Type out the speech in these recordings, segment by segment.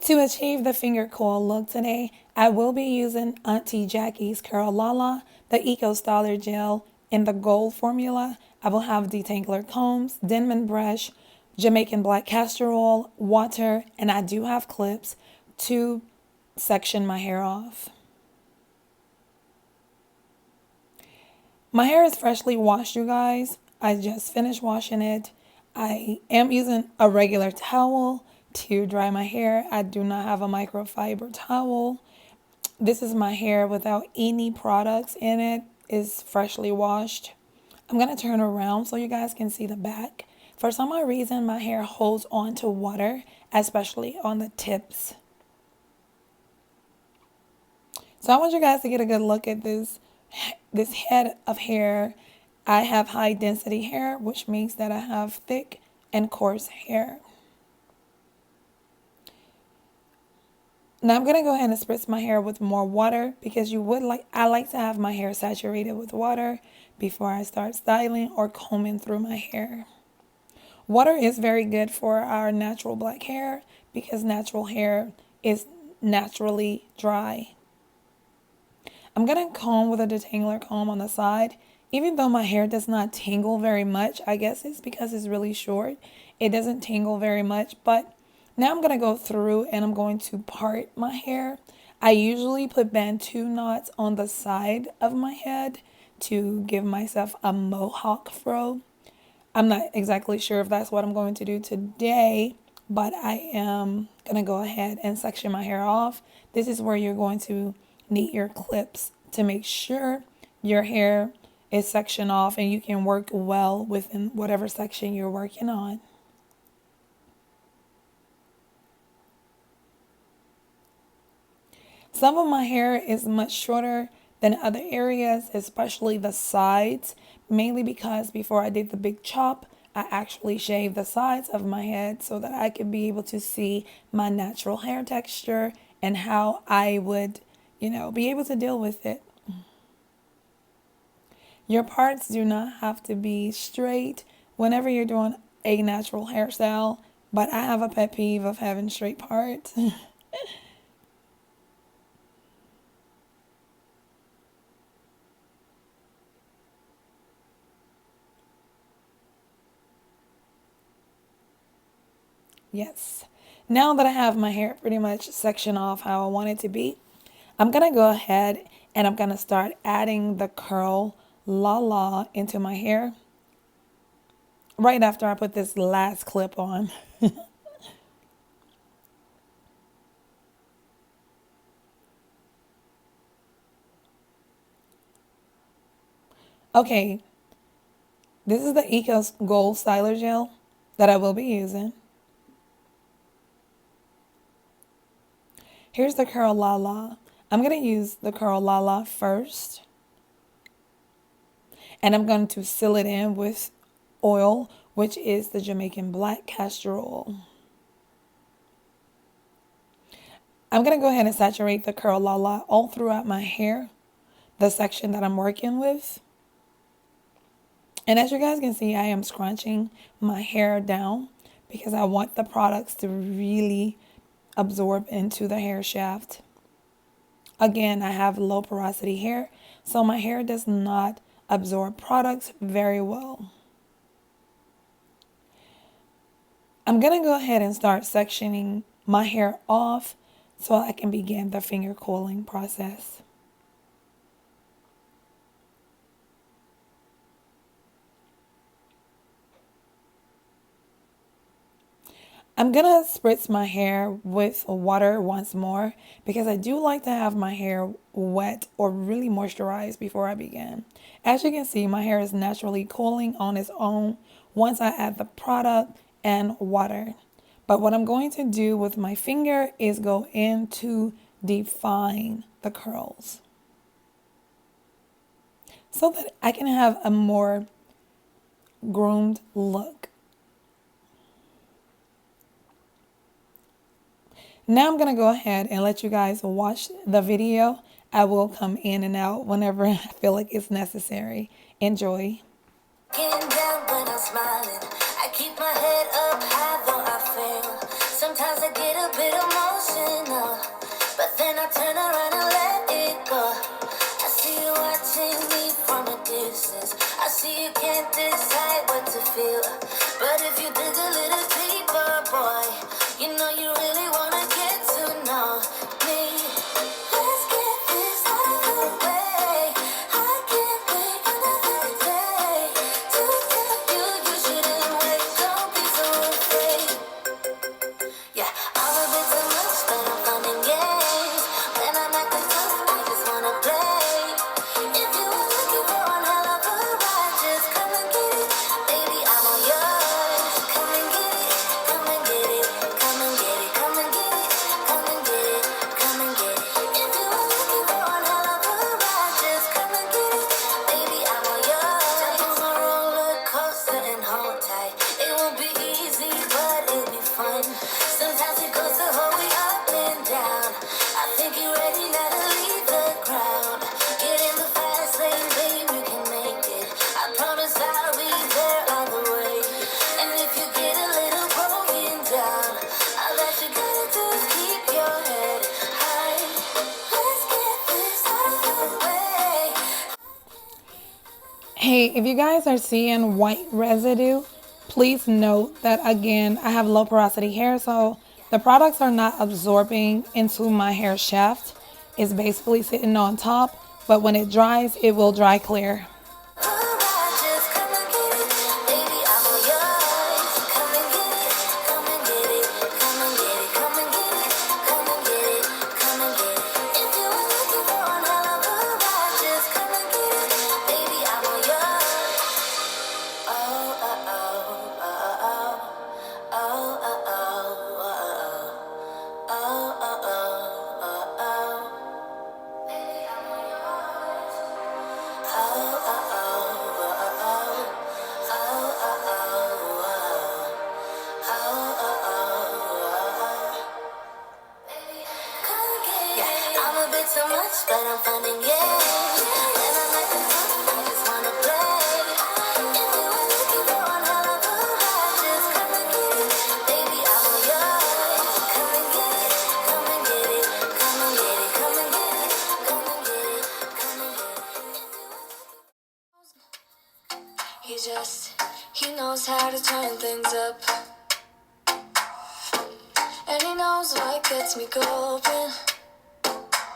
To achieve the finger coil look today, I will be using Auntie Jackie's Curl Lala, the Eco Styler Gel in the gold formula. I will have detangler combs, Denman brush, Jamaican black castor oil, water, and I do have clips to section my hair off. My hair is freshly washed, you guys. I just finished washing it. I am using a regular towel to dry my hair. I do not have a microfiber towel. This is my hair without any products in it. It's freshly washed. I'm going to turn around so you guys can see the back. For some odd reason, my hair holds on to water, especially on the tips. So I want you guys to get a good look at this head of hair. I have high density hair, which means that I have thick and coarse hair. Now I'm going to go ahead and spritz my hair with more water because I like to have my hair saturated with water before I start styling or combing through my hair. Water is very good for our natural black hair because natural hair is naturally dry. I'm going to comb with a detangler comb on the side. Even though my hair does not tangle very much, I guess it's because it's really short. It doesn't tangle very much, but now I'm going to go through and I'm going to part my hair. I usually put Bantu knots on the side of my head to give myself a mohawk fro. I'm not exactly sure if that's what I'm going to do today, but I am going to go ahead and section my hair off. This is where you're going to need your clips to make sure your hair is sectioned off and you can work well within whatever section you're working on. Some of my hair is much shorter than other areas, especially the sides, mainly because before I did the big chop, I actually shaved the sides of my head so that I could be able to see my natural hair texture and how I would, be able to deal with it. Your parts do not have to be straight whenever you're doing a natural hairstyle, but I have a pet peeve of having straight parts. Yes. Now that I have my hair pretty much sectioned off how I want it to be, I'm going to go ahead and I'm going to start adding the curl la la into my hair right after I put this last clip on. Okay, this is the Eco Gold Styler Gel that I will be using. Here's the Curl La La. I'm going to use the Curl La La first. And I'm going to seal it in with oil, which is the Jamaican black castor oil. I'm going to go ahead and saturate the Curl La La all throughout my hair, the section that I'm working with. And as you guys can see, I am scrunching my hair down because I want the products to really absorb into the hair shaft. Again, I have low porosity hair, so my hair does not absorb products very well. I'm going to go ahead and start sectioning my hair off so I can begin the finger coiling process. I'm going to spritz my hair with water once more because I do like to have my hair wet or really moisturized before I begin. As you can see, my hair is naturally cooling on its own once I add the product and water. But what I'm going to do with my finger is go in to define the curls so that I can have a more groomed look. Now I'm going to go ahead and let you guys watch the video. I will come in and out whenever I feel like it's necessary. Enjoy. Getting down when I'm smiling. I keep my head up high though I fail. Sometimes I get a bit emotional. See, you can't decide what to feel, but if you dig a little deeper, boy, you know you really wanna get to know me. Let's get this out of the way. I can't wait another day to tell you you shouldn't wait. Don't be so afraid. Yeah, I'm a bit too much, but I'm fun and games. When I'm acting tough, I just wanna play. If you were looking for one hell of a ride, just come and get it. Baby, I'm all yours. Come and get it, come and get it, come and get it, come and get it, come and get it, come and get it. If you were looking for one hell of a ride, just come and get it. Baby, I'm all yours. Jump on the roller coaster and hold tight. It won't be easy, but it'll be fun. Sometimes it goes the whole way up and down. I think you're ready now to leave the ground. Get in the fast lane, babe, you can make it. I promise I'll be there all the way. And if you get a little broken down, all that you gotta do is keep your head high. Let's get this out of the way. Hey, if you guys are seeing white residue, please note that again, I have low porosity hair, so the products are not absorbing into my hair shaft. It's basically sitting on top, but when it dries, it will dry clear. Alright, just come and get it. Baby, I'm all yours. Come and get it, come and get it, come and get it, come and get it, come and get it, come and get it. If you were looking for one hell of a ride, just come and get it. Baby, I'm all yours. Oh, oh, oh, oh, oh, oh, oh, oh, oh, oh, oh, oh, oh. Baby, I'm all yours. Oh, oh, oh, oh, oh. Oh, oh, oh, oh, oh, oh, oh. Yeah, I'm a bit too much, but I'm fun and games. When I'm at the top, I just wanna play. If you were looking for one hell of a ride, just come and get it. Baby, I'm all yours. Come and get it, come and get it, come and get it, come and get it, come and get it, come and get it. He knows how to turn things up. And he knows what gets me going.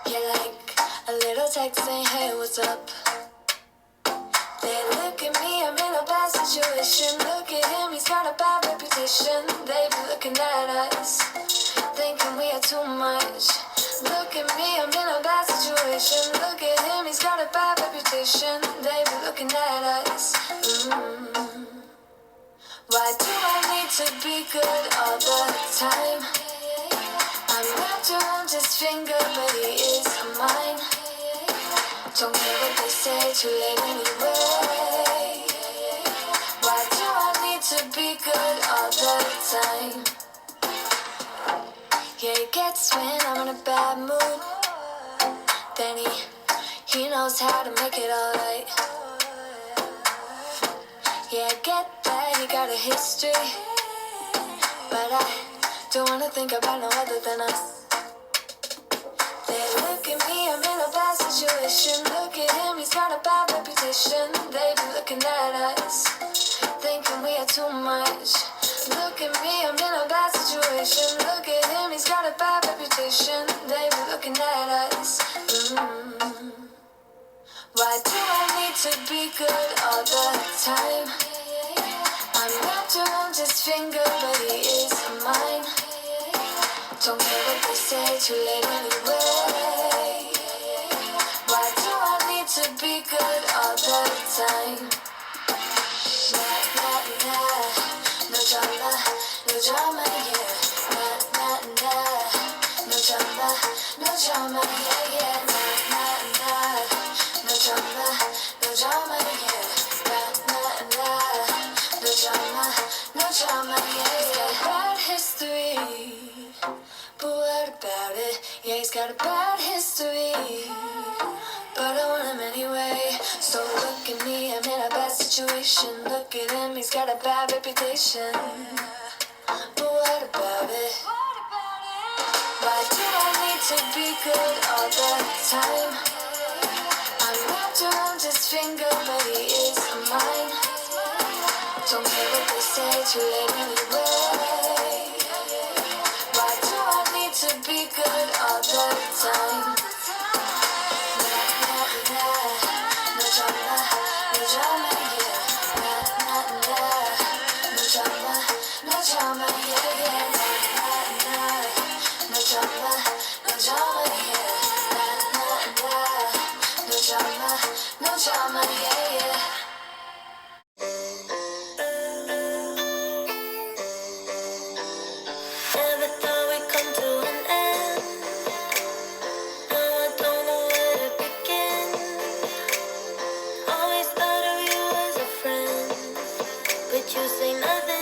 Yeah, like a little text saying, hey, what's up? They look at me, I'm in a bad situation. Look at him, he's got a bad reputation. They be looking at us, thinking we are too much. Look at me, I'm in a bad situation. Look at him, he's got a bad reputation. They be looking at us. Why do I need to be good all the time? I'm wrapped around his finger, but he is mine. Don't care what they say, too late anyway. Why do I need to be good all the time? Yeah, he gets when I'm in a bad mood. Then he knows how to make it alright. Yeah, I get that he got a history, but I don't wanna think about no other than us. They look at me, I'm in a bad situation. Look at him, he's got a bad reputation. They be looking at us, thinking we are too much. Look at me, I'm in a bad situation. Look at him, he's got a bad reputation. They be looking at us. Why do I need to be good all the time? I'm wrapped around his finger, but he is mine. Don't care what they say, too late anyway. Why do I need to be good all the time? Nah, nah, nah, no drama, yeah. Nah, nah, nah, no drama, yeah. Nah, nah, nah, no drama, yeah. Nah, nah, nah, no drama, yeah. He's got a bad history, but what about it? Yeah, he's got a bad history, but I want him anyway. So look at me, I'm in a bad situation. Look at him, he's got a bad reputation, but what about it? Why do I need to be good all the time? I'm wrapped around his finger, but he is mine. Don't care what they say, too late anyway. Why do I need to be good all the time? Nah, nah, nah. No drama, no drama, yeah. Nah, nah, nah. No drama, no drama, yeah, yeah. Nah, nah, nah. No drama, no drama, yeah. Nah, nah, nah. No drama, no drama, yeah, yeah. Never thought we'd come to an end. Now I don't know where to begin. Always thought of you as a friend, but you say nothing.